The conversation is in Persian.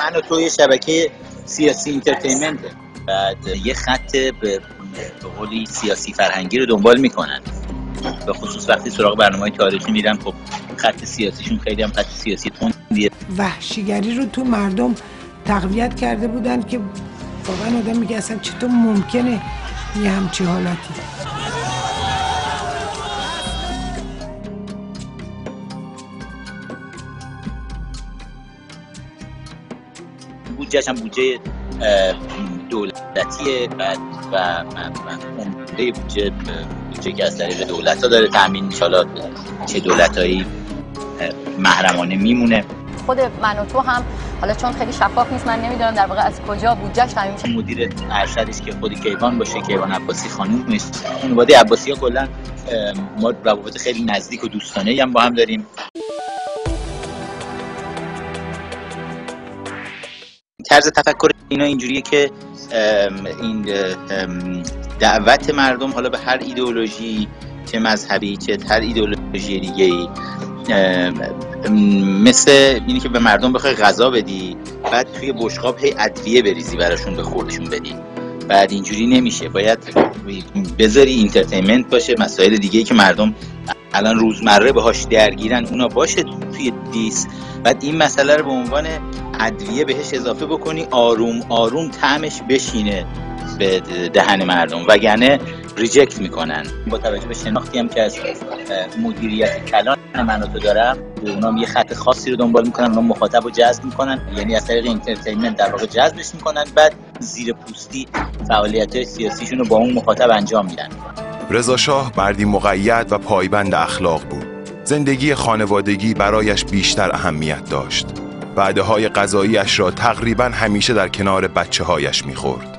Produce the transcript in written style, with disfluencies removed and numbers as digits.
من و تو یه شبکه سیاسی اینترتینمنته، بعد یه خط به قولی سیاسی فرهنگی رو دنبال میکنن، به خصوص وقتی سراغ برنامه‌های تاریخی میرن. خب خط سیاسیشون خیلی هم خط سیاسی تندیه. وحشیگری رو تو مردم تقویت کرده بودن که واقعا آدم میگه اصلا چطور ممکنه یه همچی حالاتی. بودجه‌ش هم بودجه دولتیه و عمده بودجه که از طریق دولت‌ها داره تامین میشه. چه دولتایی محرمانه میمونه. خود من و تو هم حالا چون خیلی شفاف نیست، من نمیدونم در واقع از کجا بودجهش تامین میشه. مدیر ارشدش که خود کیوان باشه، کیوان عباسی خانومش، خانواده عباسی‌ها کلا ما روابط خیلی نزدیک و دوستانه‌ای هم با هم داریم. طرز تفکر اینا اینجوریه که این دعوت مردم حالا به هر ایدئولوژی، چه مذهبی چه هر ایدئولوژی دیگه‌ای، مثل اینی که به مردم بخوای غذا بدی بعد توی بشقاب هی ادویه بریزی براشون به خوردشون بدی. بعد اینجوری نمیشه، باید بذاری اینترتینمنت باشه، مسائل دیگه‌ای که مردم الان روزمره باهاش درگیرن اونا باشه توی دیس، بعد این مسئله رو به عنوان ادویه بهش اضافه بکنی، آروم آروم طعمش بشینه به دهن مردم، وگرنه ریجکت میکنن. با توجه به شناختی هم که از مدیریت کلان من و تو دارم، اونام یه خط خاصی رو دنبال میکنن، اونام مخاطب رو جذب میکنن، یعنی از طریق اینترتینمنت در واقع جذبش میکنن، بعد زیر پوستی فعالیت‌های سیاسیشون رو با اون مخاطب انجام میدن. رضا شاه مردی مقید و پایبند اخلاق بود. زندگی خانوادگی برایش بیشتر اهمیت داشت. وعده‌های غذایی‌اش را تقریباً همیشه در کنار بچه‌هایش می‌خورد.